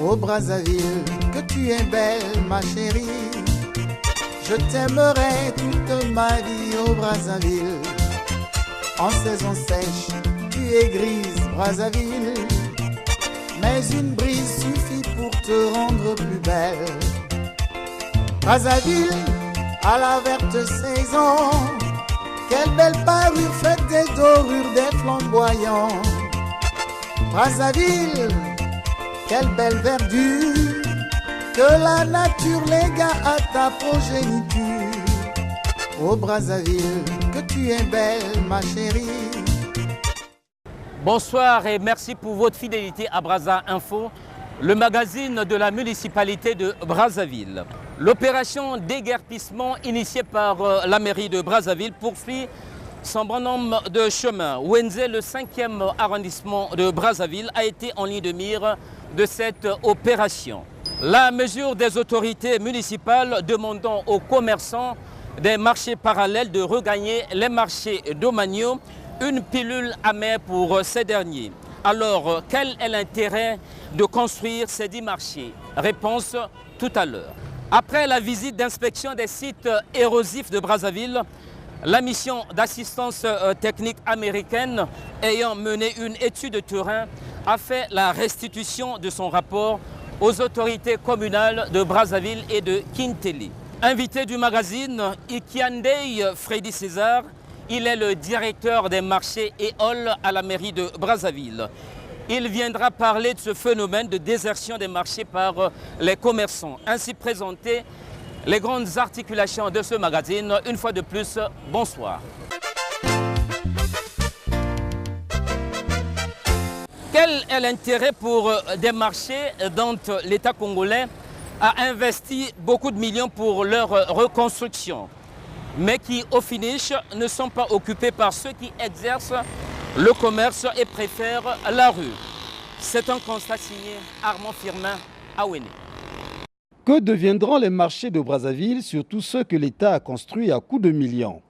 Ô Brazzaville, que tu es belle ma chérie. Je t'aimerai toute ma vie, ô Brazzaville. En saison sèche, tu es grise, Brazzaville. Mais une brise suffit pour te rendre plus belle. Brazzaville, à la verte saison, quelle belle parure faite des dorures, des flamboyants. Brazzaville, quelle belle verdure que la nature légua à ta progéniture. Ô Brazzaville, que tu es belle ma chérie. Bonsoir et merci pour votre fidélité à Brazza Info, le magazine de la municipalité de Brazzaville. L'opération déguerpissement initiée par la mairie de Brazzaville poursuit son bon nombre de chemin. Wenze, le 5e arrondissement de Brazzaville, a été en ligne de mire de cette opération. La mesure des autorités municipales demandant aux commerçants des marchés parallèles de regagner les marchés domaniaux, une pilule amère pour ces derniers. Alors, quel est l'intérêt de construire ces 10 marchés? Réponse tout à l'heure. Après la visite d'inspection des sites érosifs de Brazzaville, la mission d'assistance technique américaine ayant mené une étude de terrain a fait la restitution de son rapport aux autorités communales de Brazzaville et de Kinteli. Invité du magazine, Ikiandei Freddy César, il est le directeur des marchés et halls à la mairie de Brazzaville. Il viendra parler de ce phénomène de désertion des marchés par les commerçants. Ainsi présenté les grandes articulations de ce magazine. Une fois de plus, bonsoir. Quel est l'intérêt pour des marchés dont l'État congolais a investi beaucoup de millions pour leur reconstruction, mais qui, au finish, ne sont pas occupés par ceux qui exercent le commerce et préfèrent la rue? C'est un constat signé Armand Firmin Awene. Que deviendront les marchés de Brazzaville, surtout ceux que l'État a construits à coups de millions?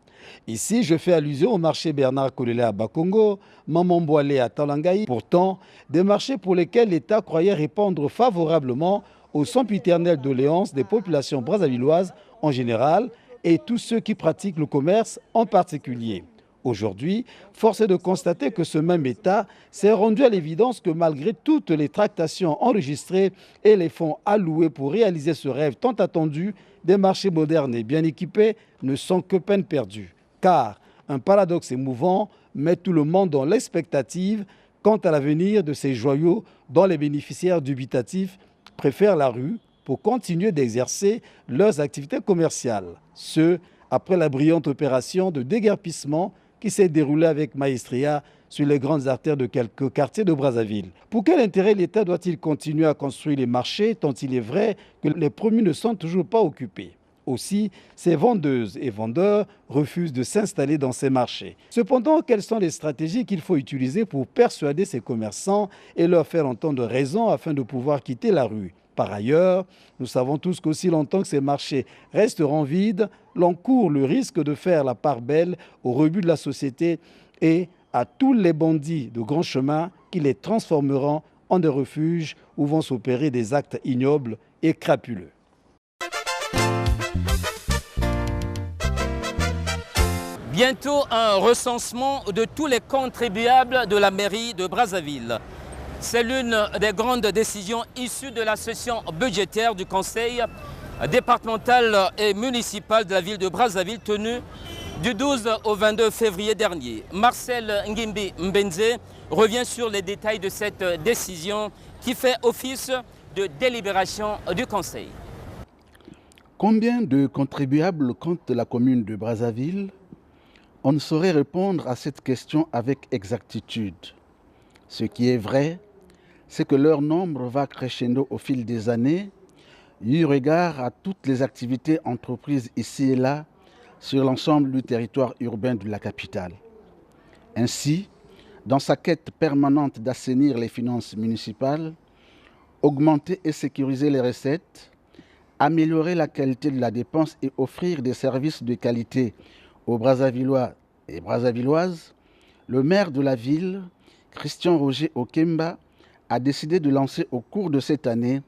Ici, je fais allusion au marché Bernard Kolele à Bakongo, Mamamboale à Talangaï. Pourtant, des marchés pour lesquels l'État croyait répondre favorablement au sempiternel doléances des populations brazzavilloises en général et tous ceux qui pratiquent le commerce en particulier. Aujourd'hui, force est de constater que ce même État s'est rendu à l'évidence que malgré toutes les tractations enregistrées et les fonds alloués pour réaliser ce rêve tant attendu, des marchés modernes et bien équipés ne sont que peine perdue. Car un paradoxe émouvant met tout le monde dans l'expectative quant à l'avenir de ces joyaux dont les bénéficiaires dubitatifs préfèrent la rue pour continuer d'exercer leurs activités commerciales. Ce, après la brillante opération de déguerpissement qui s'est déroulée avec maestria sur les grandes artères de quelques quartiers de Brazzaville. Pour quel intérêt l'État doit-il continuer à construire les marchés tant il est vrai que les premiers ne sont toujours pas occupés? Aussi, ces vendeuses et vendeurs refusent de s'installer dans ces marchés. Cependant, quelles sont les stratégies qu'il faut utiliser pour persuader ces commerçants et leur faire entendre raison afin de pouvoir quitter la rue? Par ailleurs, nous savons tous qu'aussi longtemps que ces marchés resteront vides, l'on court le risque de faire la part belle au rebut de la société et à tous les bandits de grands chemins qui les transformeront en des refuges où vont s'opérer des actes ignobles et crapuleux. Bientôt un recensement de tous les contribuables de la mairie de Brazzaville. C'est l'une des grandes décisions issues de la session budgétaire du conseil départemental et municipal de la ville de Brazzaville tenue du 12 au 22 février dernier. Marcel Ngimbi Mbenze revient sur les détails de cette décision qui fait office de délibération du conseil. Combien de contribuables compte la commune de Brazzaville? On ne saurait répondre à cette question avec exactitude. Ce qui est vrai, c'est que leur nombre va crescendo au fil des années, eu regard à toutes les activités entreprises ici et là sur l'ensemble du territoire urbain de la capitale. Ainsi, dans sa quête permanente d'assainir les finances municipales, augmenter et sécuriser les recettes, améliorer la qualité de la dépense et offrir des services de qualité aux Brazzavillois et Brazzavilloises, le maire de la ville, Christian Roger Okemba, a décidé de lancer au cours de cette année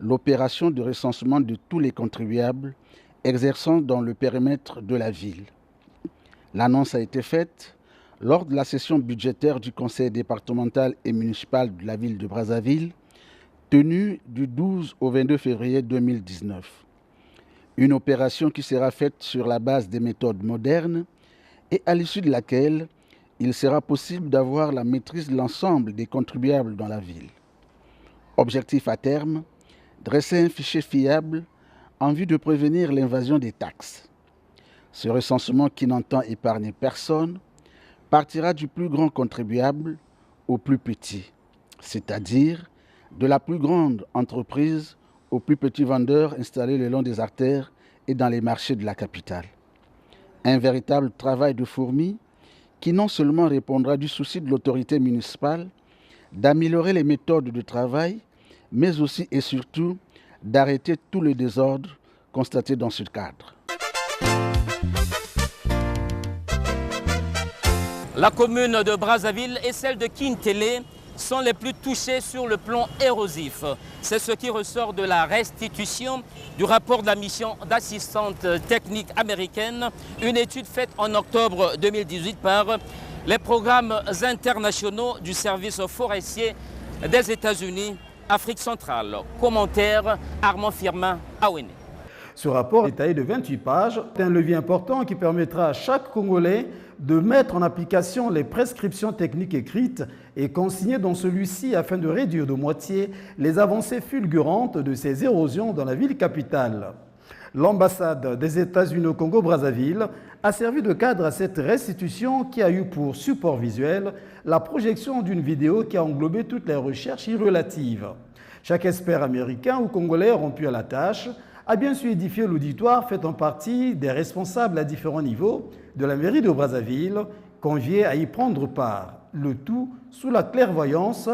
l'opération de recensement de tous les contribuables exerçant dans le périmètre de la ville. L'annonce a été faite lors de la session budgétaire du conseil départemental et municipal de la ville de Brazzaville, tenue du 12 au 22 février 2019. Une opération qui sera faite sur la base des méthodes modernes et à l'issue de laquelle il sera possible d'avoir la maîtrise de l'ensemble des contribuables dans la ville. Objectif à terme, dresser un fichier fiable en vue de prévenir l'invasion des taxes. Ce recensement qui n'entend épargner personne partira du plus grand contribuable au plus petit, c'est-à-dire de la plus grande entreprise au plus petit vendeur installé le long des artères et dans les marchés de la capitale. Un véritable travail de fourmi qui non seulement répondra du souci de l'autorité municipale d'améliorer les méthodes de travail, mais aussi et surtout d'arrêter tout le désordre constaté dans ce cadre. La commune de Brazzaville et celle de Kintélé sont les plus touchées sur le plan érosif. C'est ce qui ressort de la restitution du rapport de la mission d'assistante technique américaine, une étude faite en octobre 2018 par les programmes internationaux du service forestier des États-Unis, Afrique centrale. Commentaire Armand Firmin Awene. Ce rapport détaillé de 28 pages est un levier important qui permettra à chaque Congolais de mettre en application les prescriptions techniques écrites et consignées dans celui-ci afin de réduire de moitié les avancées fulgurantes de ces érosions dans la ville capitale. L'ambassade des États-Unis au Congo-Brazzaville a servi de cadre à cette restitution qui a eu pour support visuel la projection d'une vidéo qui a englobé toutes les recherches y relatives. Chaque expert américain ou congolais rompu à la tâche a bien su édifier l'auditoire faisant partie des responsables à différents niveaux de la mairie de Brazzaville, conviés à y prendre part. Le tout sous la clairvoyance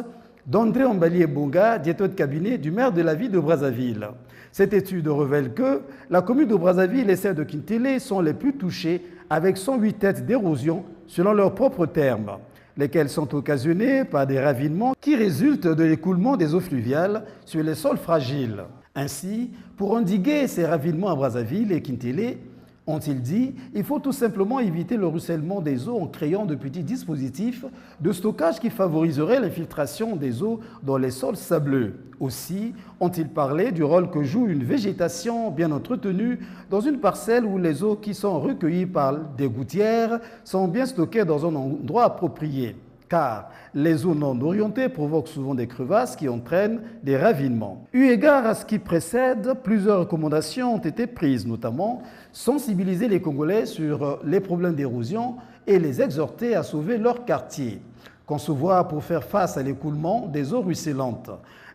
d'André Mbali Bonga, directeur de cabinet du maire de la ville de Brazzaville. Cette étude révèle que la commune de Brazzaville et celle de Kintélé sont les plus touchées avec 108 têtes d'érosion selon leurs propres termes, lesquelles sont occasionnées par des ravinements qui résultent de l'écoulement des eaux fluviales sur les sols fragiles. Ainsi, pour endiguer ces ravinements à Brazzaville et Kintélé, ont-ils dit, il faut tout simplement éviter le ruissellement des eaux en créant de petits dispositifs de stockage qui favoriseraient l'infiltration des eaux dans les sols sableux. Aussi, ont-ils parlé du rôle que joue une végétation bien entretenue dans une parcelle où les eaux qui sont recueillies par des gouttières sont bien stockées dans un endroit approprié. Car les eaux non orientées provoquent souvent des crevasses qui entraînent des ravinements. Eu égard à ce qui précède, plusieurs recommandations ont été prises, notamment sensibiliser les Congolais sur les problèmes d'érosion et les exhorter à sauver leur quartier, concevoir pour faire face à l'écoulement des eaux ruisselantes,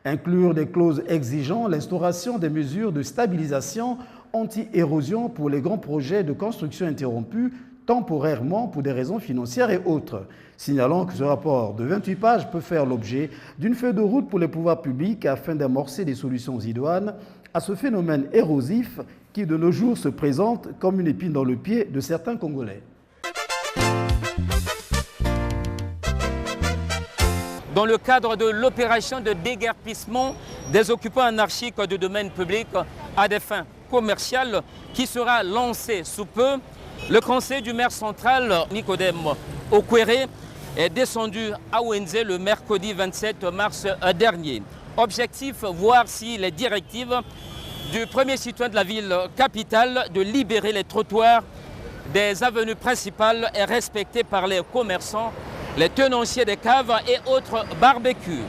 inclure des clauses exigeant l'instauration des mesures de stabilisation anti-érosion pour les grands projets de construction interrompus temporairement pour des raisons financières et autres, signalant que ce rapport de 28 pages peut faire l'objet d'une feuille de route pour les pouvoirs publics afin d'amorcer des solutions idoines à ce phénomène érosif qui de nos jours se présente comme une épine dans le pied de certains Congolais. Dans le cadre de l'opération de déguerpissement des occupants anarchiques du domaine public à des fins commerciales qui sera lancée sous peu, le conseil du maire central, Nicodème Okwéré, est descendu à Ouenze le mercredi 27 mars dernier. Objectif, voir si les directives du premier citoyen de la ville capitale de libérer les trottoirs des avenues principales est respectées par les commerçants, les tenanciers des caves et autres barbecues.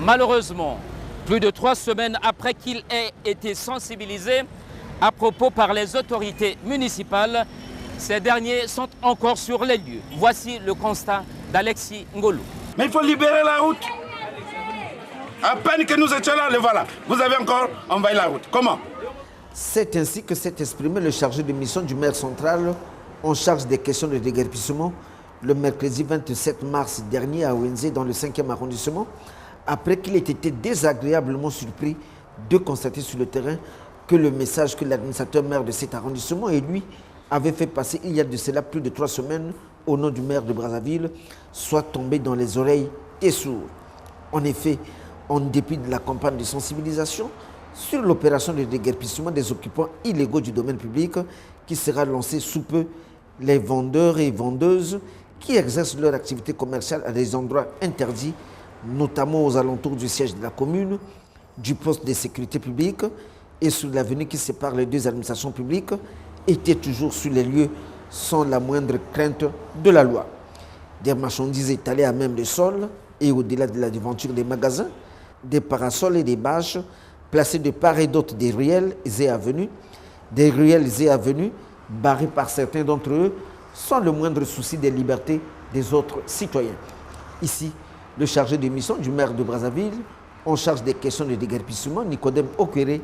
Malheureusement, plus de 3 semaines après qu'il ait été sensibilisé à propos par les autorités municipales, ces derniers sont encore sur les lieux. Voici le constat d'Alexis Ngolo. Mais il faut libérer la route. À peine que nous étions là, le voilà. Vous avez encore envahi la route. Comment? C'est ainsi que s'est exprimé le chargé de mission du maire central en charge des questions de déguerpissement le mercredi 27 mars dernier à Ouenze dans le 5e arrondissement, après qu'il ait été désagréablement surpris de constater sur le terrain que le message que l'administrateur maire de cet arrondissement et lui avait fait passer il y a de cela plus de 3 semaines au nom du maire de Brazzaville soit tombé dans les oreilles des sourds. En effet, en dépit de la campagne de sensibilisation sur l'opération de déguerpissement des occupants illégaux du domaine public qui sera lancée sous peu, les vendeurs et vendeuses qui exercent leur activité commerciale à des endroits interdits, notamment aux alentours du siège de la commune, du poste de sécurité publique et sur l'avenue qui sépare les deux administrations publiques, étaient toujours sur les lieux sans la moindre crainte de la loi. Des marchandises étalées à même le sol et au-delà de la devanture des magasins, des parasols et des bâches placés de part et d'autre des ruelles et avenues barrés par certains d'entre eux sans le moindre souci des libertés des autres citoyens. Ici, le chargé de mission du maire de Brazzaville, en charge des questions de déguerpissement, Nicodème Okwéré,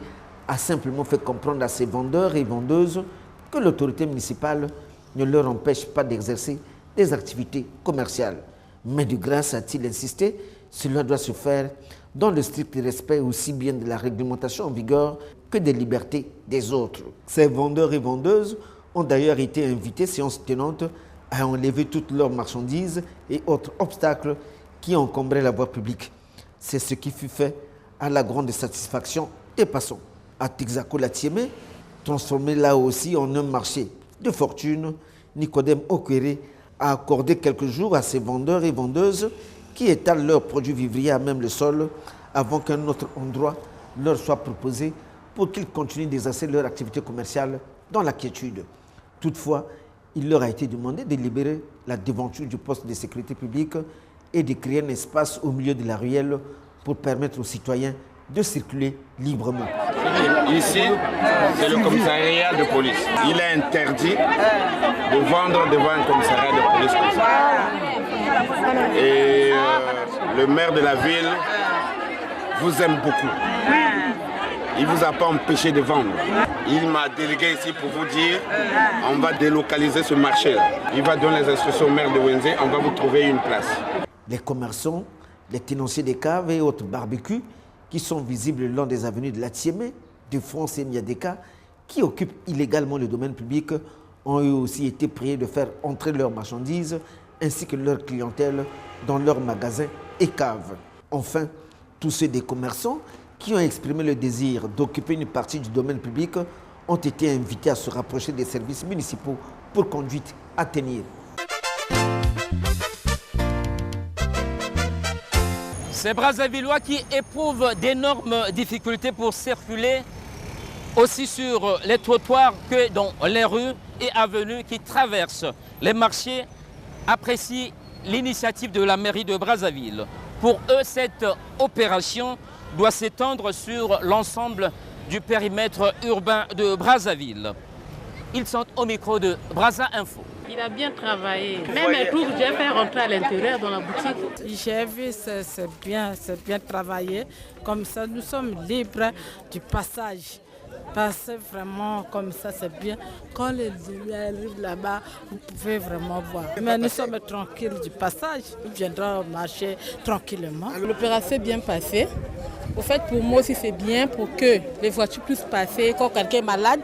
a simplement fait comprendre à ses vendeurs et vendeuses que l'autorité municipale ne leur empêche pas d'exercer des activités commerciales. Mais de grâce, a-t-il insisté, cela doit se faire dans le strict respect aussi bien de la réglementation en vigueur que des libertés des autres. Ces vendeurs et vendeuses ont d'ailleurs été invités, séance tenante, à enlever toutes leurs marchandises et autres obstacles qui encombraient la voie publique. C'est ce qui fut fait à la grande satisfaction des passants. À Texaco-la-Tiémé, transformé là aussi en un marché de fortune, Nicodème Okwéré a accordé quelques jours à ses vendeurs et vendeuses qui étalent leurs produits vivriers à même le sol avant qu'un autre endroit leur soit proposé pour qu'ils continuent d'exercer leur activité commerciale dans la quiétude. Toutefois, il leur a été demandé de libérer la devanture du poste de sécurité publique et de créer un espace au milieu de la ruelle pour permettre aux citoyens de circuler librement. Ici, c'est le commissariat de police. Il est interdit de vendre devant un commissariat de police comme ça. Et le maire de la ville vous aime beaucoup. Il ne vous a pas empêché de vendre. Il m'a délégué ici pour vous dire on va délocaliser ce marché-là. Il va donner les instructions au maire de Wenzé, on va vous trouver une place. Les commerçants, les tenanciers des caves et autres barbecues qui sont visibles le long des avenues de la Tiémé, de France et Miadeka, qui occupent illégalement le domaine public, ont eux aussi été priés de faire entrer leurs marchandises ainsi que leur clientèle dans leurs magasins et caves. Enfin, tous ceux des commerçants qui ont exprimé le désir d'occuper une partie du domaine public ont été invités à se rapprocher des services municipaux pour conduite à tenir. Ces Brazzavillois qui éprouvent d'énormes difficultés pour circuler aussi sur les trottoirs que dans les rues et avenues qui traversent les marchés apprécient l'initiative de la mairie de Brazzaville. Pour eux, cette opération doit s'étendre sur l'ensemble du périmètre urbain de Brazzaville. Ils sont au micro de Brazza Info. Il a bien travaillé. Même un tour, j'ai fait rentrer à l'intérieur dans la boutique. J'ai vu, c'est bien travaillé. Comme ça, nous sommes libres du passage. Passer vraiment comme ça, c'est bien. Quand les élus arrivent là-bas, vous pouvez vraiment voir. Mais nous sommes tranquilles du passage. Nous viendrons marcher tranquillement. L'opération est bien passée. Au fait, pour moi aussi, c'est bien pour que les voitures puissent passer. Quand quelqu'un est malade,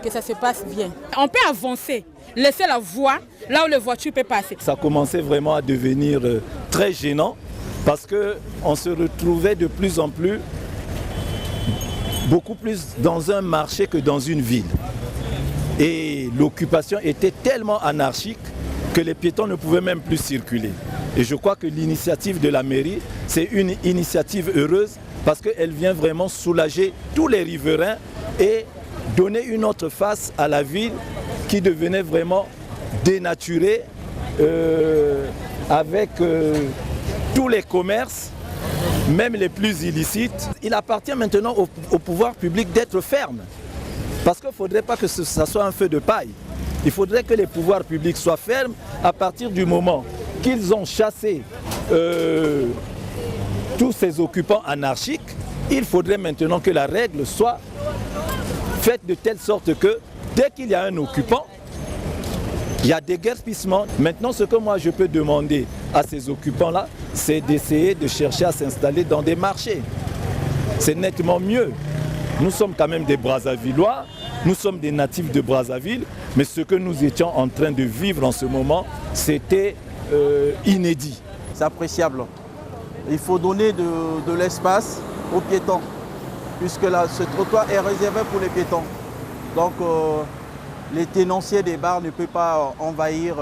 que ça se passe bien. On peut avancer, laisser la voie là où les voitures peuvent passer. Ça commençait vraiment à devenir très gênant parce qu'on se retrouvait de plus en plus, beaucoup plus dans un marché que dans une ville. Et l'occupation était tellement anarchique que les piétons ne pouvaient même plus circuler. Et je crois que l'initiative de la mairie, c'est une initiative heureuse parce qu'elle vient vraiment soulager tous les riverains et donner une autre face à la ville qui devenait vraiment dénaturée avec tous les commerces, même les plus illicites. Il appartient maintenant au pouvoir public d'être ferme. Parce qu'il ne faudrait pas que ça soit un feu de paille. Il faudrait que les pouvoirs publics soient fermes à partir du moment qu'ils ont chassé tous ces occupants anarchiques. Il faudrait maintenant que la règle soit faite de telle sorte que dès qu'il y a un occupant, il y a déguerpissement. Maintenant, ce que moi je peux demander à ces occupants-là, c'est d'essayer de chercher à s'installer dans des marchés. C'est nettement mieux. Nous sommes quand même des Brazzavillois, nous sommes des natifs de Brazzaville, mais ce que nous étions en train de vivre en ce moment, c'était inédit. C'est appréciable. il faut donner de l'espace aux piétons, puisque là, ce trottoir est réservé pour les piétons. Donc les tenanciers des bars ne peuvent pas envahir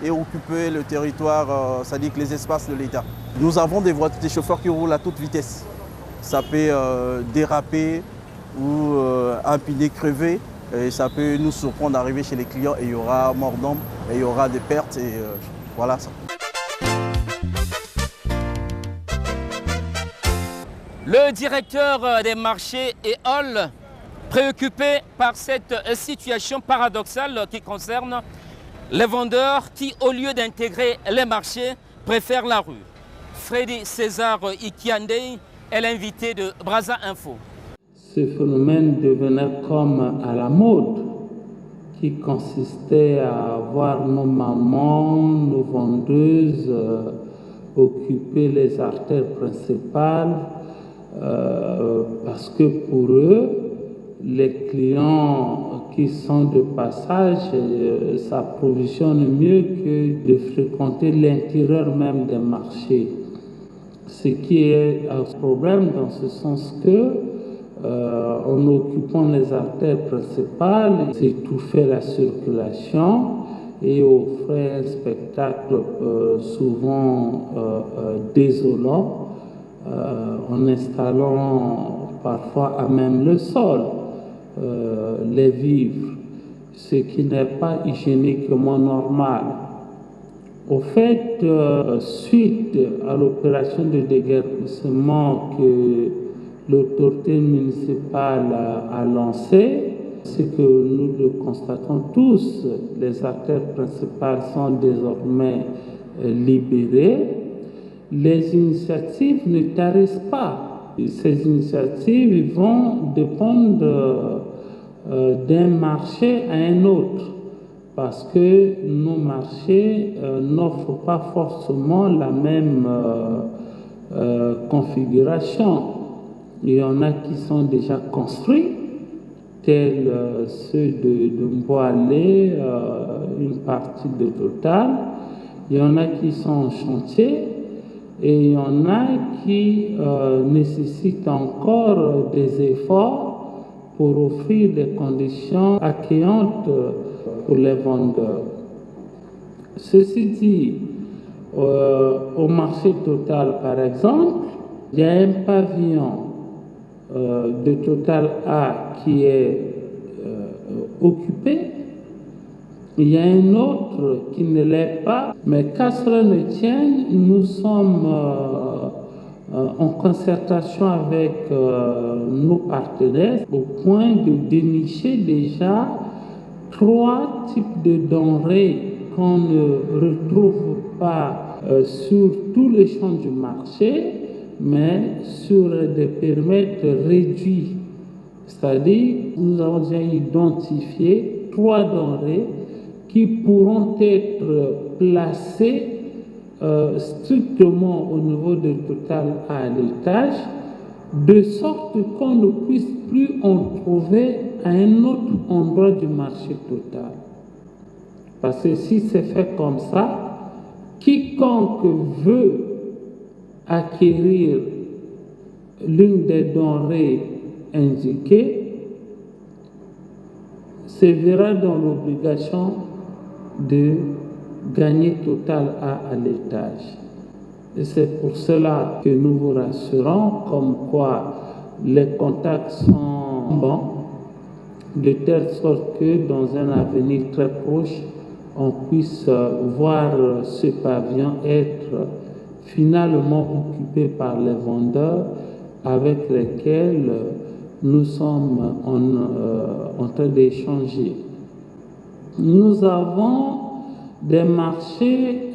et occuper le territoire, c'est-à-dire que les espaces de l'État. Nous avons des chauffeurs qui roulent à toute vitesse. Ça peut déraper ou un pneu crevé, et ça peut nous surprendre d'arriver chez les clients et il y aura mort d'homme, et il y aura des pertes et voilà ça. Le directeur des marchés et halls, préoccupé par cette situation paradoxale qui concerne les vendeurs qui, au lieu d'intégrer les marchés, préfèrent la rue. Freddy César Ikiande est l'invité de Brazza Info. Ce phénomène devenait comme à la mode, qui consistait à voir nos mamans, nos vendeuses occuper les artères principales, parce que pour eux, les clients qui sont de passage s'approvisionnent mieux que de fréquenter l'intérieur même des marchés. Ce qui est un problème dans ce sens que, en occupant les artères principales, s'étouffer la circulation et offrir un spectacle souvent désolant, en installant parfois à même le sol les vivres, ce qui n'est pas hygiéniquement normal. Au fait, suite à l'opération de déguerpissement que l'autorité municipale a lancée, c'est que nous le constatons tous, les artères principales sont désormais libérées. Les initiatives ne tarissent pas. Ces initiatives vont dépendre d'un marché à un autre, parce que nos marchés n'offrent pas forcément la même configuration. Il y en a qui sont déjà construits, tels ceux de Mboalé, une partie de Total. Il y en a qui sont en chantier. Et il y en a qui nécessitent encore des efforts pour offrir des conditions accueillantes pour les vendeurs. Ceci dit, au marché Total, par exemple, il y a un pavillon de Total A qui est occupé. Il y a un autre qui ne l'est pas, mais qu'à cela ne tienne, nous sommes en concertation avec nos partenaires au point de dénicher déjà 3 types de denrées qu'on ne retrouve pas sur tous les champs du marché, mais sur des périmètres réduits. C'est-à-dire, nous avons déjà identifié 3 denrées qui pourront être placés strictement au niveau de Total à l'étage, de sorte qu'on ne puisse plus en trouver à un autre endroit du marché Total. Parce que si c'est fait comme ça, quiconque veut acquérir l'une des denrées indiquées se verra dans l'obligation de gagner Total à l'étage. Et c'est pour cela que nous vous rassurons comme quoi les contacts sont bons, de telle sorte que dans un avenir très proche, on puisse voir ce pavillon être finalement occupé par les vendeurs avec lesquels nous sommes en train d'échanger. Nous avons des marchés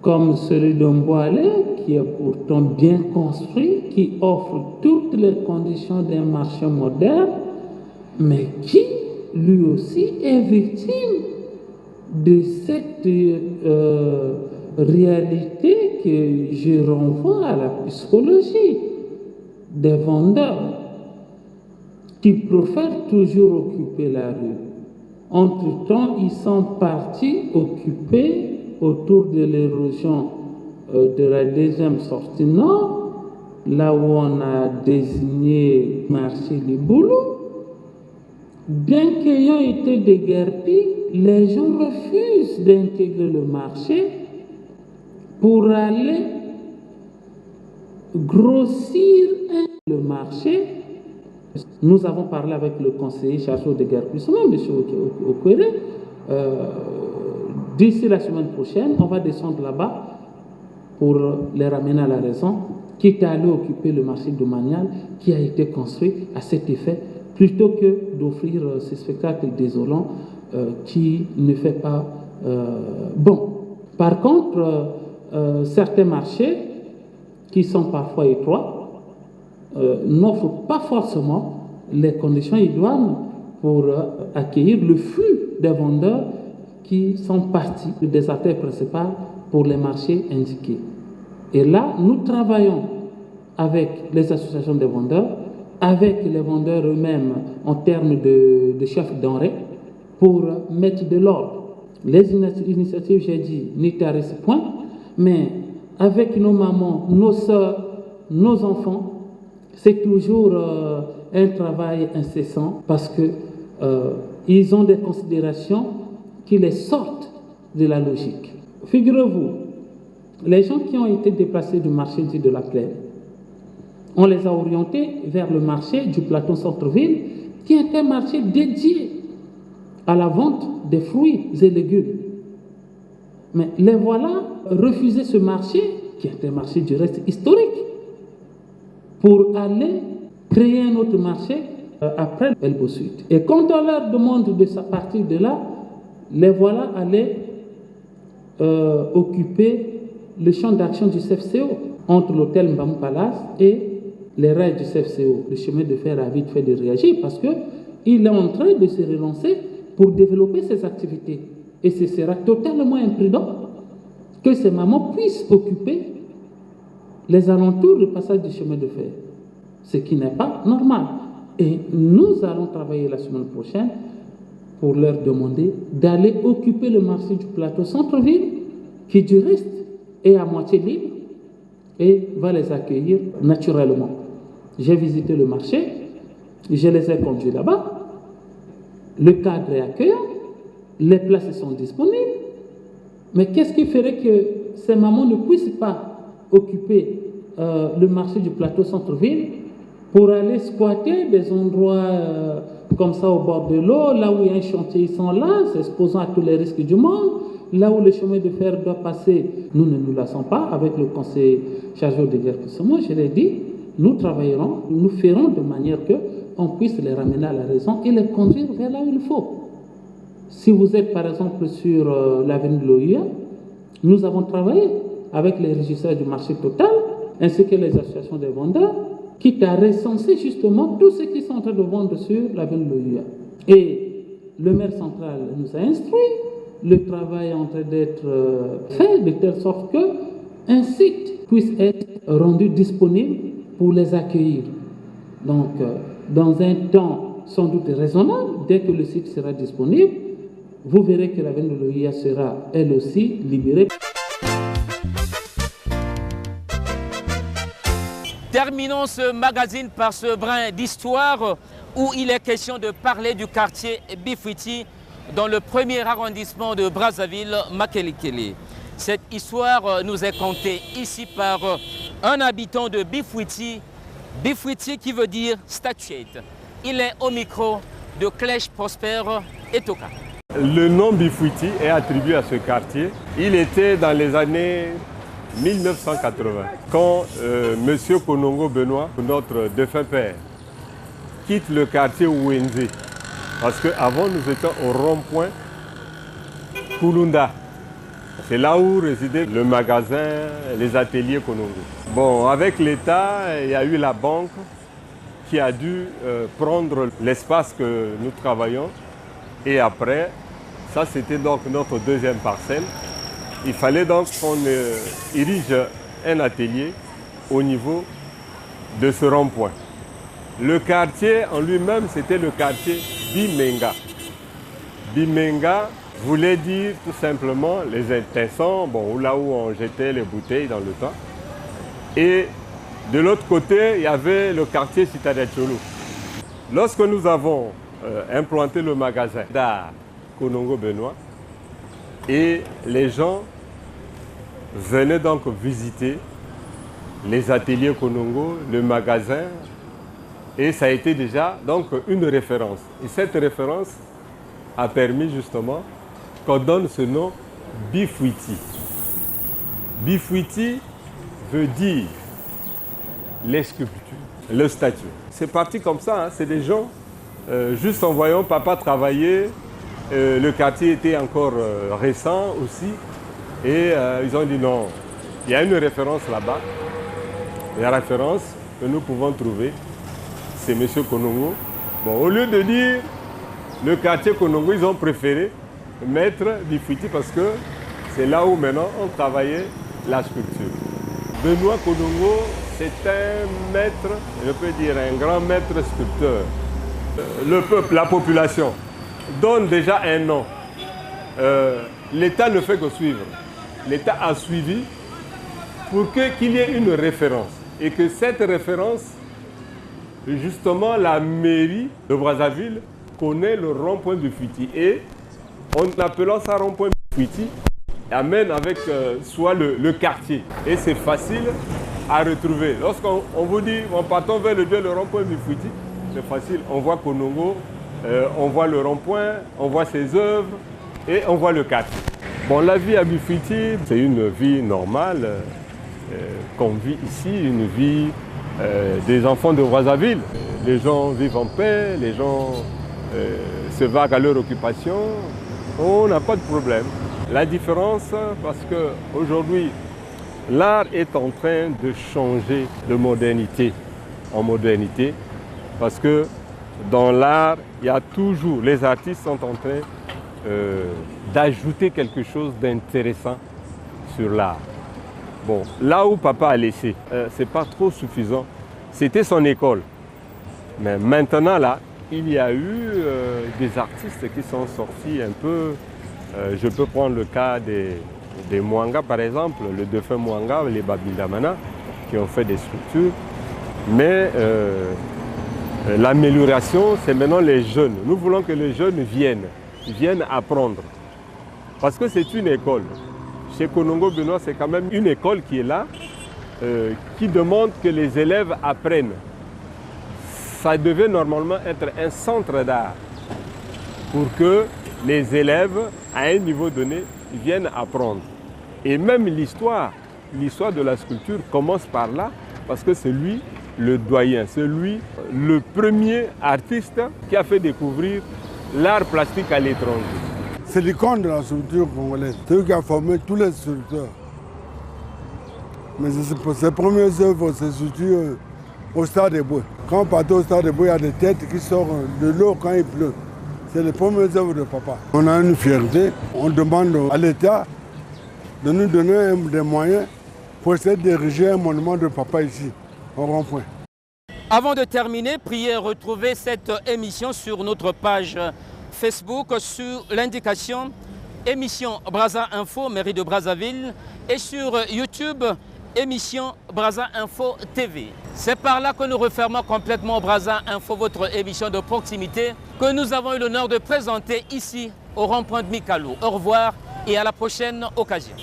comme celui de Mboalé, qui est pourtant bien construit, qui offre toutes les conditions d'un marché moderne, mais qui, lui aussi, est victime de cette réalité que je renvoie à la psychologie des vendeurs qui préfèrent toujours occuper la rue. Entre-temps, ils sont partis occuper autour de l'érosion de la deuxième sortie nord, là où on a désigné marché Les Boulots. Bien qu'ayant été déguerpis, les gens refusent d'intégrer le marché pour aller grossir le marché. Nous avons parlé avec le conseiller chargé au déguerpissement, M. Okwere. D'ici la semaine prochaine, on va descendre là-bas pour les ramener à la raison, quitte à aller occuper le marché domanial qui a été construit à cet effet, plutôt que d'offrir ces spectacles désolants qui ne fait pas bon. Par contre, certains marchés qui sont parfois étroits n'offrent pas forcément les conditions idoines pour accueillir le flux des vendeurs qui sont partis des artères principales pour les marchés indiqués. Et là, nous travaillons avec les associations des vendeurs, avec les vendeurs eux-mêmes en termes de chefs denrées, pour mettre de l'ordre. Les initiatives, j'ai dit, n'y tarissent point, mais avec nos mamans, nos sœurs, nos enfants, c'est toujours un travail incessant parce que ils ont des considérations qui les sortent de la logique. Figurez-vous, les gens qui ont été déplacés du marché dit de la Plaine, on les a orientés vers le marché du plateau centre-ville, qui est un marché dédié à la vente des fruits et légumes. Mais les voilà refuser ce marché, qui est un marché du reste historique, pour aller créer un autre marché après Elbo Sud. Et quand on leur demande de partir de là, les voilà aller occuper le champ d'action du CFCO entre l'hôtel Mbamou Palace et les rails du CFCO. Le chemin de fer a vite fait de réagir parce qu'il est en train de se relancer pour développer ses activités. Et ce sera totalement imprudent que ces mamans puissent occuper les alentours du passage du chemin de fer, ce qui n'est pas normal. Et nous allons travailler la semaine prochaine pour leur demander d'aller occuper le marché du plateau centre-ville, qui du reste est à moitié libre et va les accueillir naturellement. J'ai visité le marché, je les ai conduits là-bas, le cadre est accueillant, les places sont disponibles, mais qu'est-ce qui ferait que ces mamans ne puissent pas occuper le marché du plateau centre-ville pour aller squatter des endroits comme ça au bord de l'eau, là où il y a un chantier, ils sont là, s'exposant à tous les risques du monde, là où le chemin de fer doit passer, nous ne nous lassons pas avec le conseil chargé au déguerpissement, je l'ai dit, nous travaillerons, nous ferons de manière qu'on puisse les ramener à la raison et les conduire vers là où il faut. Si vous êtes par exemple sur l'avenue de l'OIA, nous avons travaillé avec les régisseurs du marché total, ainsi que les associations des vendeurs, quitte à recenser justement tous ceux qui sont en train de vendre sur l'avenue de l'OIA. Et le maire central nous a instruit, le travail est en train d'être fait de telle sorte qu'un site puisse être rendu disponible pour les accueillir. Donc, dans un temps sans doute raisonnable, dès que le site sera disponible, vous verrez que l'avenue de l'OIA sera elle aussi libérée. Terminons ce magazine par ce brin d'histoire où il est question de parler du quartier Bifouiti dans le premier arrondissement de Brazzaville, Makelikele. Cette histoire nous est contée ici par un habitant de Bifouiti, Bifouiti qui veut dire statuette. Il est au micro de Clèche Prosper Etoka. Le nom Bifouiti est attribué à ce quartier. Il était dans les années 1980, quand M. Konongo Benoît, notre défunt père, quitte le quartier Ouenze. Parce qu'avant, nous étions au rond-point Kulunda. C'est là où résidait le magasin, les ateliers Konongo. Bon, avec l'État, il y a eu la banque qui a dû prendre l'espace que nous travaillons. Et après, ça c'était donc notre deuxième parcelle. Il fallait donc qu'on érige un atelier au niveau de ce rond-point. Le quartier en lui-même, c'était le quartier Bimenga. Bimenga voulait dire tout simplement les intestins, bon, là où on jetait les bouteilles dans le temps. Et de l'autre côté, il y avait le quartier Citadel Tcholo. Lorsque nous avons implanté le magasin d'art Konongo Benoît, et les gens venaient donc visiter les ateliers Konongo, le magasin, et ça a été déjà donc une référence. Et cette référence a permis justement qu'on donne ce nom Bifouiti. Bifouiti veut dire les sculptures, le statut. C'est parti comme ça, hein. C'est des gens, juste en voyant papa travailler, le quartier était encore récent aussi, et ils ont dit non, il y a une référence là-bas. La référence que nous pouvons trouver, c'est M. Konongo. Bon, au lieu de dire le quartier Konongo, ils ont préféré mettre Bifouiti parce que c'est là où maintenant on travaillait la sculpture. Benoît Konongo, c'est un maître, je peux dire un grand maître sculpteur. Le peuple, la population, donne déjà un nom. L'État ne fait que suivre. L'État a suivi pour qu'il y ait une référence. Et que cette référence, justement, la mairie de Brazzaville connaît le rond-point de Bifouiti. Et en appelant ça rond-point de Bifouiti, amène avec soi le quartier. Et c'est facile à retrouver. Lorsqu'on vous dit, en partant vers le rond-point de Bifouiti, c'est facile. On voit Konongo, on voit le rond-point, on voit ses œuvres et on voit le quartier. Bon, la vie à Bifouiti, c'est une vie normale qu'on vit ici, une vie des enfants de Brazzaville. Les gens vivent en paix, les gens se vaquent à leur occupation. On n'a pas de problème. La différence, parce qu'aujourd'hui, l'art est en train de changer de modernité en modernité, parce que dans l'art, il y a toujours, les artistes sont en train d'ajouter quelque chose d'intéressant sur l'art. Bon, là où papa a laissé, ce n'est pas trop suffisant. C'était son école. Mais maintenant, là, il y a eu des artistes qui sont sortis un peu. Je peux prendre le cas des Mwanga, par exemple, le défunt Mwanga, les Babindamana, qui ont fait des structures. Mais l'amélioration, c'est maintenant les jeunes. Nous voulons que les jeunes viennent apprendre. Parce que c'est une école. Chez Konongo Benoît, c'est quand même une école qui est là, qui demande que les élèves apprennent. Ça devait normalement être un centre d'art pour que les élèves, à un niveau donné, viennent apprendre. Et même l'histoire de la sculpture commence par là, parce que c'est lui le doyen, c'est lui le premier artiste qui a fait découvrir l'art plastique à l'étranger. C'est l'icône de la sculpture congolaise, c'est lui qui a formé tous les sculpteurs. Mais ses premières œuvres se situent au Stade des Bois. Quand on partait au Stade des Bois, il y a des têtes qui sortent de l'eau quand il pleut. C'est les premières œuvres de papa. On a une fierté, on demande à l'État de nous donner des moyens pour essayer d'ériger un monument de papa ici, au rond-point. Avant de terminer, priez retrouver cette émission sur notre page Facebook sur l'indication émission Brazza Info, mairie de Brazzaville, et sur YouTube, émission Brazza Info TV. C'est par là que nous refermons complètement Brazza Info, votre émission de proximité, que nous avons eu l'honneur de présenter ici au rond-point de Mikalo. Au revoir et à la prochaine occasion.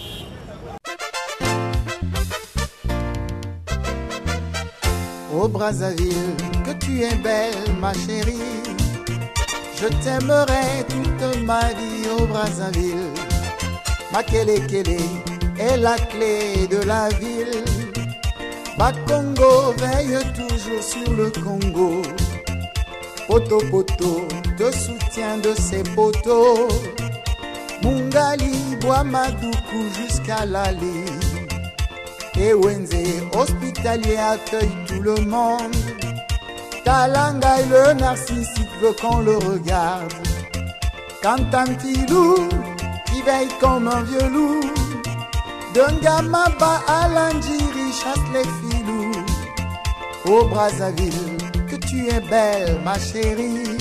Oh Brazzaville, que tu es belle ma chérie. Je t'aimerai toute ma vie, oh Brazzaville. Ma kele est la clé de la ville. Bakongo veille toujours sur le Congo. Poto Poto te soutient de ses poteaux. Mungali, Boamadoukou jusqu'à Lali. Et Wenze, hospitalier, accueille tout le monde. Talanga et le narcissique veut qu'on le regarde. Quand un petit loup qui veille comme un vieux loup, Dungamaba à Landjiri chasse les filous. Oh Brazzaville, que tu es belle ma chérie.